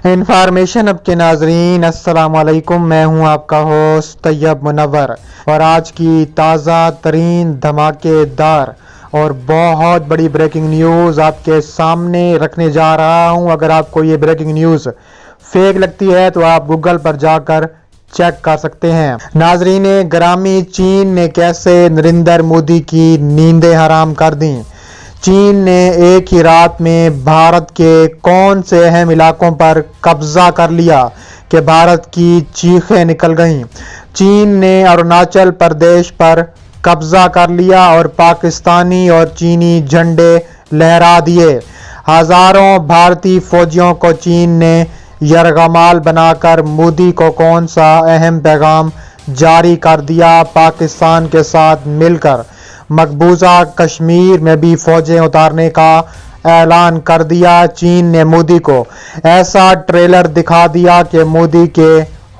Information اب کے ناظرین السلام علیکم، میں ہوں آپ کا ہوسٹ طیب منور اور آج کی تازہ ترین دھماکے دار اور بہت بڑی بریکنگ نیوز آپ کے سامنے رکھنے جا رہا ہوں۔ اگر آپ کو یہ بریکنگ نیوز فیک لگتی ہے تو آپ گوگل پر جا کر چیک کر سکتے ہیں۔ ناظرین گرامی، چین نے کیسے نریندر مودی کی نیندیں حرام کر دیں؟ چین نے ایک ہی رات میں بھارت کے کون سے اہم علاقوں پر قبضہ کر لیا کہ بھارت کی چیخیں نکل گئیں؟ چین نے اروناچل پردیش پر قبضہ کر لیا اور پاکستانی اور چینی جھنڈے لہرا دیے۔ ہزاروں بھارتی فوجیوں کو چین نے یرغمال بنا کر مودی کو کون سا اہم پیغام جاری کر دیا؟ پاکستان کے ساتھ مل کر مقبوضہ کشمیر میں بھی فوجیں اتارنے کا اعلان کر دیا۔ چین نے مودی کو ایسا ٹریلر دکھا دیا کہ مودی کے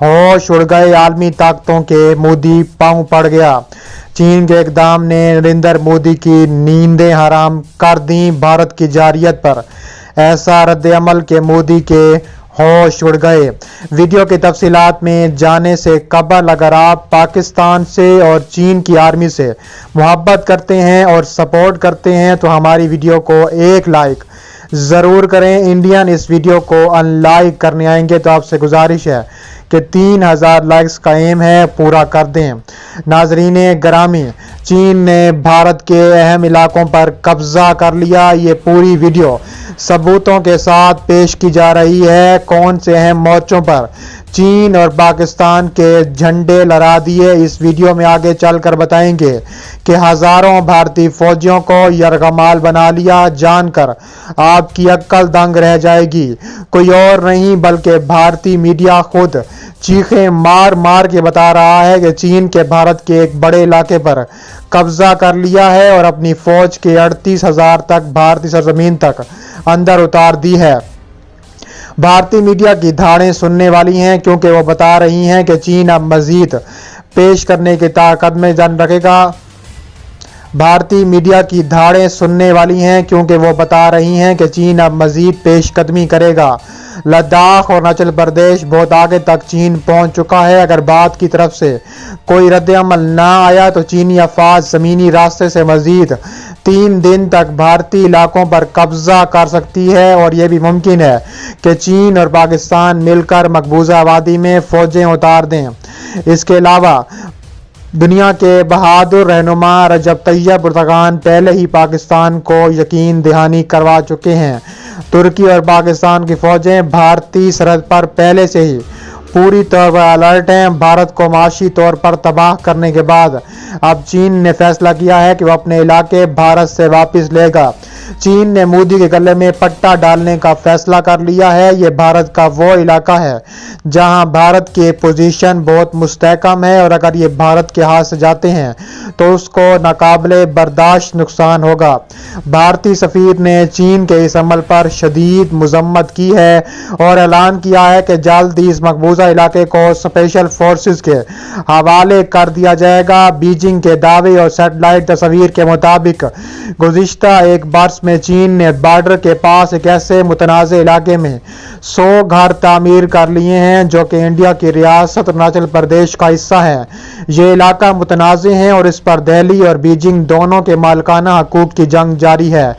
ہوش اڑ گئے، عالمی طاقتوں کے مودی پاؤں پڑ گیا۔ چین کے اقدام نے نریندر مودی کی نیندیں حرام کر دیں۔ بھارت کی جارحیت پر ایسا رد عمل کہ مودی کے ہوش اڑ گئے۔ ویڈیو کی تفصیلات میں جانے سے قبل اگر آپ پاکستان سے اور چین کی آرمی سے محبت کرتے ہیں اور سپورٹ کرتے ہیں تو ہماری ویڈیو کو ایک لائک ضرور کریں۔ انڈین اس ویڈیو کو ان لائک کرنے آئیں گے تو آپ سے گزارش ہے کہ 3000 لائکس کا ایم ہے، پورا کر دیں۔ ناظرین گرامی، چین نے بھارت کے اہم علاقوں پر قبضہ کر لیا۔ یہ پوری ویڈیو ثبوتوں کے ساتھ پیش کی جا رہی ہے۔ کون سے اہم مورچوں پر چین اور پاکستان کے جھنڈے لہرا دیے، اس ویڈیو میں آگے چل کر بتائیں گے کہ ہزاروں بھارتی فوجیوں کو یرغمال بنا لیا۔ جان کر آپ کی عقل دنگ رہ جائے گی، کوئی اور نہیں بلکہ بھارتی میڈیا خود چیخیں مار مار کے بتا رہا ہے کہ چین کے بھارت کے ایک بڑے علاقے پر قبضہ کر لیا ہے اور اپنی فوج کے 38,000 تک بھارتی سرزمین تک اندر اتار دی ہے۔ بھارتی میڈیا کی دھاڑیں سننے والی ہیں کیونکہ وہ بتا رہی ہیں کہ چین اب مزید پیش کرنے کی طاقت میں جان رکھے گا۔ بھارتی میڈیا کی دھاڑیں سننے والی ہیں کیونکہ وہ بتا رہی ہیں کہ چین اب مزید پیش قدمی کرے گا۔ لداخ اور اروناچل پردیش بہت آگے تک چین پہنچ چکا ہے۔ اگر بات کی طرف سے کوئی رد عمل نہ آیا تو چینی افواج زمینی راستے سے مزید 3 دن تک بھارتی علاقوں پر قبضہ کر سکتی ہے اور یہ بھی ممکن ہے کہ چین اور پاکستان مل کر مقبوضہ وادی میں فوجیں اتار دیں۔ اس کے علاوہ دنیا کے بہادر رہنما رجب طیب اردوغان پہلے ہی پاکستان کو یقین دہانی کروا چکے ہیں۔ ترکی اور پاکستان کی فوجیں بھارتی سرحد پر پہلے سے ہی پوری طور پر الرٹ ہیں۔ بھارت کو معاشی طور پر تباہ کرنے کے بعد اب چین نے فیصلہ کیا ہے کہ وہ اپنے علاقے بھارت سے واپس لے گا۔ چین نے مودی کے گلے میں پٹا ڈالنے کا فیصلہ کر لیا ہے۔ یہ بھارت کا وہ علاقہ ہے جہاں بھارت کی پوزیشن بہت مستحکم ہے اور اگر یہ بھارت کے ہاتھ سے جاتے ہیں تو اس کو ناقابل برداشت نقصان ہوگا۔ بھارتی سفیر نے چین کے اس عمل پر شدید مذمت کی ہے اور اعلان کیا ہے کہ جلد ہی اس مقبوضہ علاقے کو اسپیشل فورسز کے حوالے کر دیا جائے گا۔ بیجنگ کے دعوے اور سیٹلائٹ تصویر کے مطابق گزشتہ ایک برس میں چین نے بارڈر کے پاس ایک ایسے متنازع علاقے میں 100 گھر تعمیر کر لیے ہیں جو کہ انڈیا کی ریاست اروناچل پردیش کا حصہ ہے۔ یہ علاقہ متنازع ہے اور اس پر دہلی اور بیجنگ دونوں کے مالکانہ حقوق کی جنگ جاری ہے،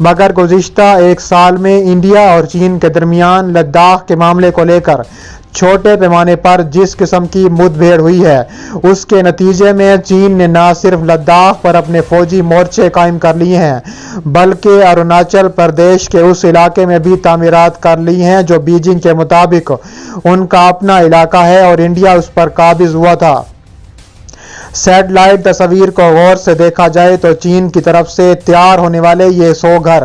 مگر گزشتہ ایک سال میں انڈیا اور چین کے درمیان لداخ کے معاملے کو لے کر چھوٹے پیمانے پر جس قسم کی مد بھیڑ ہوئی ہے اس کے نتیجے میں چین نے نہ صرف لداخ پر اپنے فوجی مورچے قائم کر لیے ہیں بلکہ اروناچل پردیش کے اس علاقے میں بھی تعمیرات کر لی ہیں جو بیجنگ کے مطابق ان کا اپنا علاقہ ہے اور انڈیا اس پر قابض ہوا تھا۔ سیٹلائٹ تصویر کو غور سے دیکھا جائے تو چین کی طرف سے تیار ہونے والے یہ 100 گھر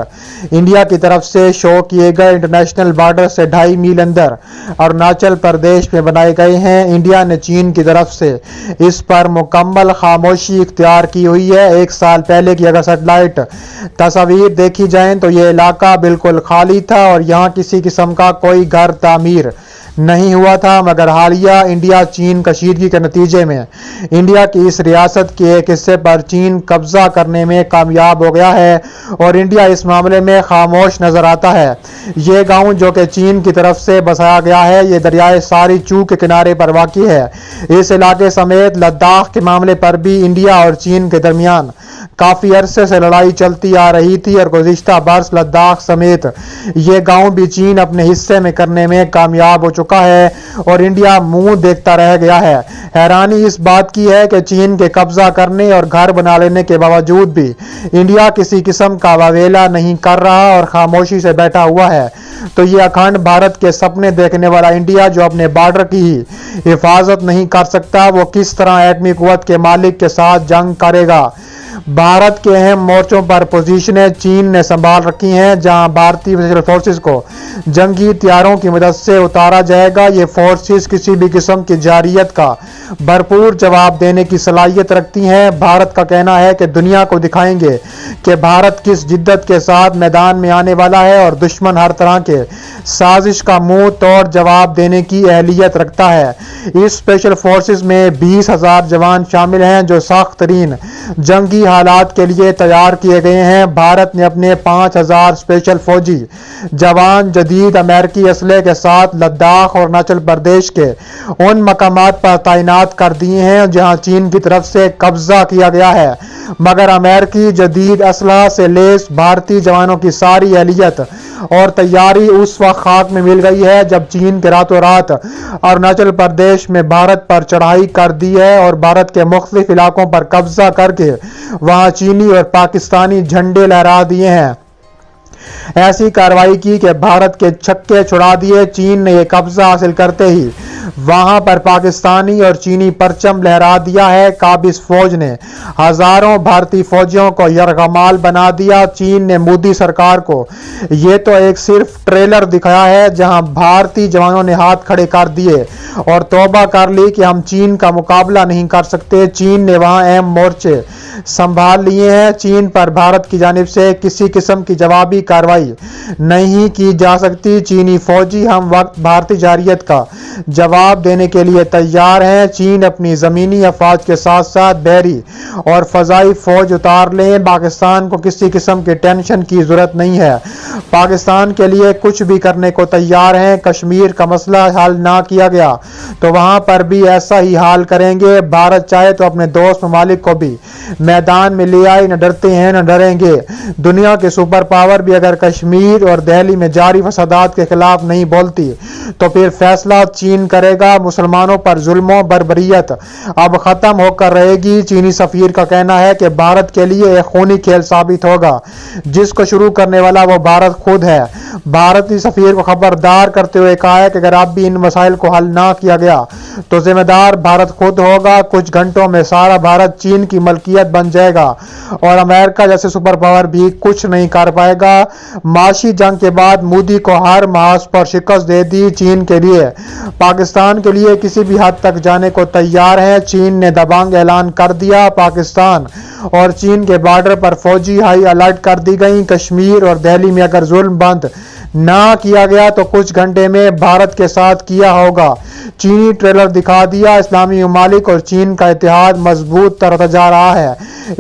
انڈیا کی طرف سے شو کیے گئے انٹرنیشنل بارڈر سے 2.5 میل اندر اروناچل پردیش میں بنائے گئے ہیں۔ انڈیا نے چین کی طرف سے اس پر مکمل خاموشی اختیار کی ہوئی ہے۔ ایک سال پہلے کی اگر سیٹلائٹ تصاویر دیکھی جائیں تو یہ علاقہ بالکل خالی تھا اور یہاں کسی قسم کا کوئی گھر تعمیر نہیں ہوا تھا، مگر حالیہ انڈیا چین کشیدگی کے نتیجے میں انڈیا کی اس ریاست کے ایک حصے پر چین قبضہ کرنے میں کامیاب ہو گیا ہے اور انڈیا اس معاملے میں خاموش نظر آتا ہے۔ یہ گاؤں جو کہ چین کی طرف سے بسایا گیا ہے، یہ دریائے ساری چو کے کنارے پر واقع ہے۔ اس علاقے سمیت لداخ کے معاملے پر بھی انڈیا اور چین کے درمیان کافی عرصے سے لڑائی چلتی آ رہی تھی اور گزشتہ برس لداخ سمیت یہ گاؤں بھی چین اپنے حصے میں کرنے میں کامیاب ہو چکا ہے اور انڈیا منہ دیکھتا رہ گیا ہے۔ حیرانی اس بات کی ہے کہ چین کے قبضہ کرنے اور گھر بنا لینے کے باوجود بھی انڈیا کسی قسم کا واویلا نہیں کر رہا اور خاموشی سے بیٹھا ہوا ہے۔ تو یہ اکھنڈ بھارت کے سپنے دیکھنے والا انڈیا جو اپنے بارڈر کی ہی حفاظت نہیں کر سکتا، وہ کس طرح ایٹمی قوت کے مالک کے ساتھ جنگ کرے گا؟ بھارت کے اہم مورچوں پر پوزیشنیں چین نے سنبھال رکھی ہیں، جہاں بھارتی اسپیشل فورسز کو جنگی طیاروں کی مدد سے اتارا جائے گا۔ یہ فورسز کسی بھی قسم کی جارحیت کا بھرپور جواب دینے کی صلاحیت رکھتی ہیں۔ بھارت کا کہنا ہے کہ دنیا کو دکھائیں گے کہ بھارت کس جدت کے ساتھ میدان میں آنے والا ہے اور دشمن ہر طرح کے سازش کا منہ توڑ جواب دینے کی اہلیت رکھتا ہے۔ اس اسپیشل فورسز میں 20,000 جوان شامل ہیں جو سخت ترین جنگی حالات کے لیے تیار کیے گئے ہیں۔ بھارت نے اپنے 5,000 اسپیشل فوجی جوان جدید امریکی اسلحے کے ساتھ لداخ اور اروناچل پردیش کے ان مقامات پر تعینات کر دیے ہیں جہاں چین کی طرف سے قبضہ کیا گیا ہے، مگر امریکی جدید اسلحہ سے لیس بھارتی جوانوں کی ساری اہلیت اور تیاری اس وقت خاک میں مل گئی ہے جب چین کے راتوں رات اروناچل پردیش میں بھارت پر چڑھائی کر دی ہے اور بھارت کے مختلف علاقوں پر قبضہ کر کے وہاں چینی اور پاکستانی جھنڈے لہرا دیے ہیں۔ ایسی کارروائی کی کہ بھارت کے چھکے چھڑا دیے۔ چین نے یہ قبضہ حاصل کرتے ہی وہاں پر پاکستانی اور چینی پرچم لہرا دیا ہے۔ قابض فوج نے ہزاروں بھارتی فوجیوں کو یرغمال بنا دیا۔ چین نے مودی سرکار کو یہ تو ایک صرف ٹریلر دکھایا ہے جہاں بھارتی جوانوں نے ہاتھ کھڑے کر دیے اور توبہ کر لی کہ ہم چین کا مقابلہ نہیں کر سکتے۔ چین نے وہاں اہم مورچے سنبھال لیے ہیں۔ چین پر بھارت کی جانب سے کسی قسم کی جوابی کارروائی نہیں کی جا سکتی۔ چینی فوجی ہم وقت بھارتی جارحیت کا جواب دینے کے لیے تیار ہیں۔ چین اپنی زمینی افواج کے ساتھ ساتھ بحری اور فضائی فوج اتار لیں۔ پاکستان کو کسی قسم کی ٹینشن کی ضرورت نہیں ہے۔ پاکستان کے لیے کچھ بھی کرنے کو تیار ہیں۔ کشمیر کا مسئلہ حل نہ کیا گیا تو وہاں پر بھی ایسا ہی حال کریں گے۔ بھارت چاہے تو اپنے دوست ممالک کو بھی میدان میں لے آئے، نہ ڈرتے ہیں نہ ڈریں گے۔ دنیا کے سپر پاور بھی اگر کشمیر اور دہلی میں جاری فسادات کے خلاف نہیں بولتی تو پھر فیصلہ چین کرے گا۔ مسلمانوں پر ظلم و بربریت اب ختم ہو کر رہے گی۔ چینی سفیر کا کہنا ہے کہ بھارت کے لیے ایک خونی کھیل ثابت ہوگا جس کو شروع کرنے والا وہ بھارت خود ہے۔ بھارتی سفیر کو خبردار کرتے ہوئے کہا ہے کہ اگر اب بھی ان مسائل کو حل نہ کیا گیا تو ذمہ دار بھارت خود ہوگا۔ کچھ گھنٹوں میں سارا بھارت چین کی ملکیت بن جائے گا اور امریکہ جیسے سپر پاور بھی کچھ نہیں کر پائے گا۔ معاشی جنگ کے بعد مودی کو ہر محاذ پر شکست دے دی۔ چین کے لیے پاکستان کے لیے کسی بھی حد تک جانے کو تیار ہے۔ چین نے دبنگ اعلان کر دیا۔ پاکستان اور چین کے بارڈر پر فوجی ہائی الرٹ کر دی گئی۔ کشمیر اور دہلی میں اگر ظلم بند نہ کیا گیا تو کچھ گھنٹے میں بھارت کے ساتھ کیا ہوگا۔ چینی ٹریلر دکھا دیا۔ اسلامی ممالک اور چین کا اتحاد مضبوط ہوتا جا رہا ہے۔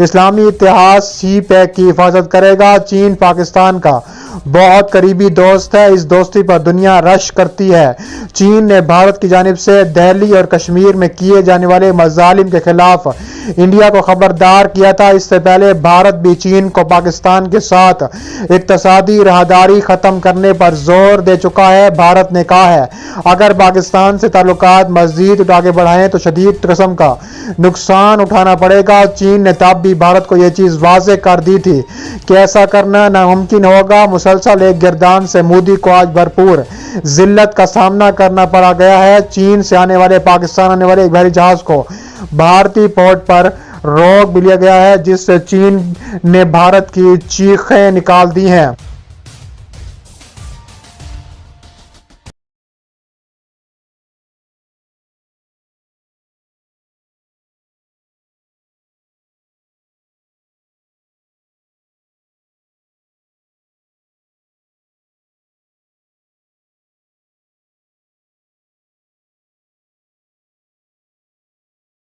اسلامی اتحاد سی پیک کی حفاظت کرے گا۔ چین پاکستان کا بہت قریبی دوست ہے۔ اس دوستی پر دنیا رشک کرتی ہے۔ چین نے بھارت کی جانب سے دہلی اور کشمیر میں کیے جانے والے مظالم کے خلاف انڈیا کو خبردار کیا تھا۔ اس سے پہلے بھارت بھی چین کو پاکستان کے ساتھ اقتصادی راہداری ختم کرنے پر زور دے چکا ہے۔ بھارت نے کہا ہے اگر پاکستان سے تعلقات مزید آگے بڑھائیں تو شدید قسم کا نقصان اٹھانا پڑے گا۔ چین نے تب بھی بھارت کو یہ چیز واضح کر دی تھی کہ ایسا کرنا ناممکن ہوگا۔ مسلسل ایک گردان سے مودی کو آج بھرپور ذلت کا سامنا کرنا پڑا گیا ہے۔ چین سے آنے والے پاکستان آنے والے ایک بحری جہاز کو بھارتی پورٹ پر روک بھی لیا گیا ہے جس سے چین نے بھارت کی چیخیں نکال دی ہیں۔